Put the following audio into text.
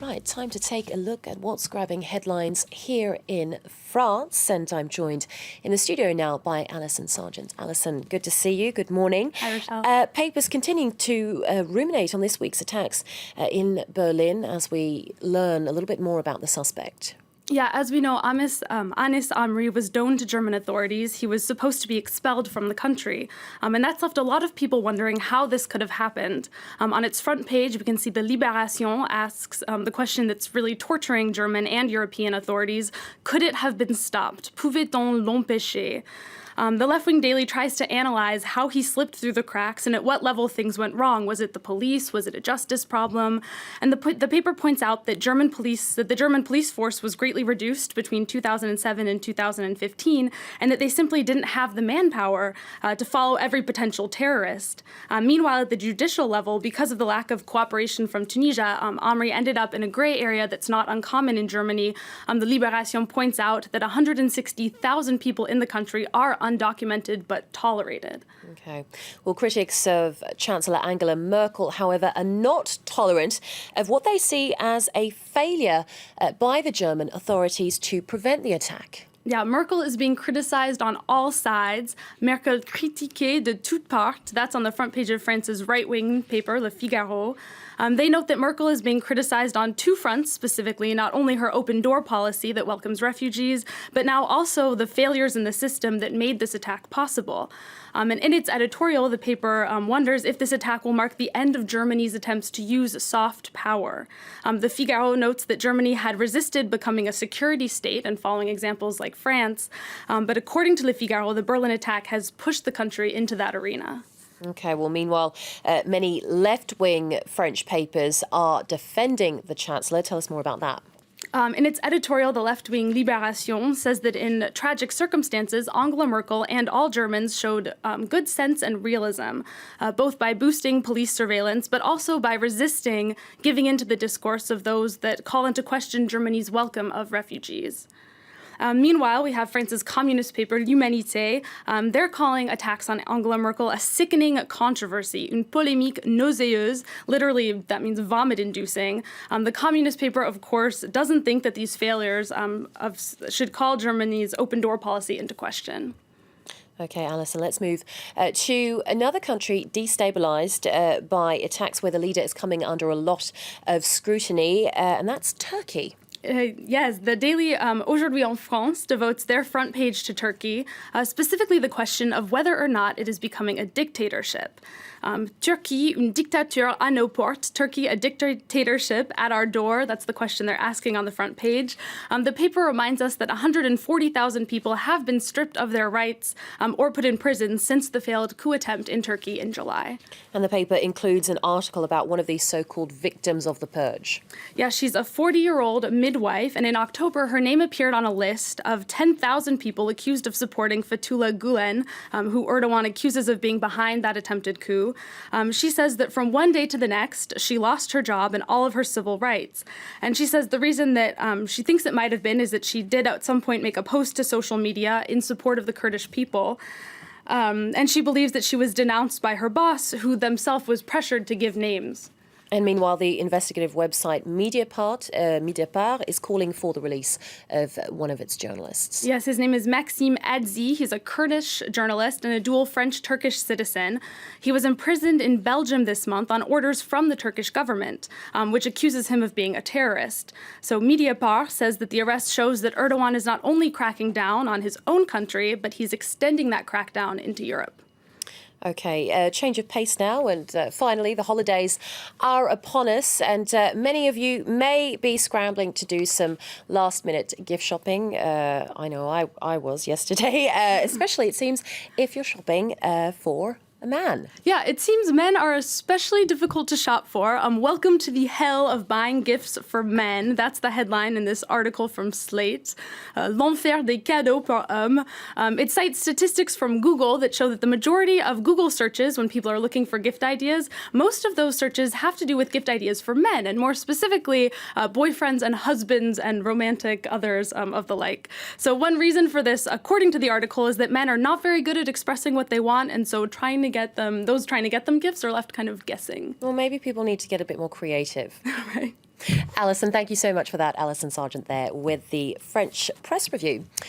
Right, time to take a look at what's grabbing headlines here in France. And I'm joined in the studio now by Alison Sargent. Alison, good to see you. Good morning. Hi, Rochelle. Papers continuing to ruminate on this week's attacks in Berlin as we learn a little bit more about the suspect. Yeah, as we know, Anis Amri was known to German authorities. He was supposed to be expelled from the country. And that's left a lot of people wondering how this could have happened. On its front page, we can see the Libération asks the question that's really torturing German and European authorities. Could it have been stopped? Pouvait-on l'empêcher? The left-wing daily tries to analyze how he slipped through the cracks and at what level things went wrong. Was it the police? Was it a justice problem? And the paper points out that the German police force was greatly reduced between 2007 and 2015, and that they simply didn't have the manpower to follow every potential terrorist. Meanwhile, at the judicial level, because of the lack of cooperation from Tunisia, Amri ended up in a gray area that's not uncommon in Germany. The Libération points out that 160,000 people in the country are undocumented but tolerated. Okay. Well, critics of Chancellor Angela Merkel, however, are not tolerant of what they see as a failure by the German authorities to prevent the attack. Yeah, Merkel is being criticized on all sides. Merkel critiquée de toutes parts. That's on the front page of France's right-wing paper, Le Figaro. They note that Merkel is being criticized on two fronts specifically, not only her open door policy that welcomes refugees, but now also the failures in the system that made this attack possible. And in its editorial, the paper wonders if this attack will mark the end of Germany's attempts to use soft power. The Figaro notes that Germany had resisted becoming a security state and following examples like France. But according to Le Figaro, the Berlin attack has pushed the country into that arena. Okay, well, meanwhile, many left-wing French papers are defending the Chancellor. Tell us more about that. In its editorial, the left-wing Libération says that in tragic circumstances, Angela Merkel and all Germans showed good sense and realism, both by boosting police surveillance, but also by resisting giving into the discourse of those that call into question Germany's welcome of refugees. Meanwhile, we have France's communist paper, L'Humanité. They're calling attacks on Angela Merkel a sickening controversy, une polémique nauséeuse. Literally, that means vomit-inducing. The communist paper, of course, doesn't think that these failures should call Germany's open door policy into question. Okay, Alison, let's move to another country destabilized by attacks where the leader is coming under a lot of scrutiny, and that's Turkey. Yes, the daily Aujourd'hui en France devotes their front page to Turkey, specifically the question of whether or not it is becoming a dictatorship. Turkey, une dictature à nos portes. Turkey, a dictatorship at our door. That's the question they're asking on the front page. The paper reminds us that 140,000 people have been stripped of their rights or put in prison since the failed coup attempt in Turkey in July. And the paper includes an article about one of these so-called victims of the purge. Yeah, she's a 40-year-old midwife, and in October, her name appeared on a list of 10,000 people accused of supporting Fethullah Gulen, who Erdogan accuses of being behind that attempted coup. She says that from one day to the next, she lost her job and all of her civil rights. And she says the reason that she thinks it might have been is that she did at some point make a post to social media in support of the Kurdish people. And she believes that she was denounced by her boss, who themselves was pressured to give names. And meanwhile, the investigative website Mediapart is calling for the release of one of its journalists. Yes, his name is Maxime Adzi. He's a Kurdish journalist and a dual French-Turkish citizen. He was imprisoned in Belgium this month on orders from the Turkish government, which accuses him of being a terrorist. So Mediapart says that the arrest shows that Erdogan is not only cracking down on his own country, but he's extending that crackdown into Europe. Okay, change of pace now, and finally the holidays are upon us, and many of you may be scrambling to do some last-minute gift shopping. I know I was yesterday, especially, it seems, if you're shopping for a man. Yeah, it seems men are especially difficult to shop for. Welcome to the hell of buying gifts for men. That's the headline in this article from Slate. L'enfer des cadeaux pour hommes. It cites statistics from Google that show that the majority of Google searches, when people are looking for gift ideas, most of those searches have to do with gift ideas for men, and more specifically, boyfriends and husbands and romantic others of the like. So one reason for this, according to the article, is that men are not very good at expressing what they want, and so those trying to get them gifts are left kind of guessing. Well, maybe people need to get a bit more creative. Right. Alison, thank you so much for that. Alison Sargent there with the French Press Review.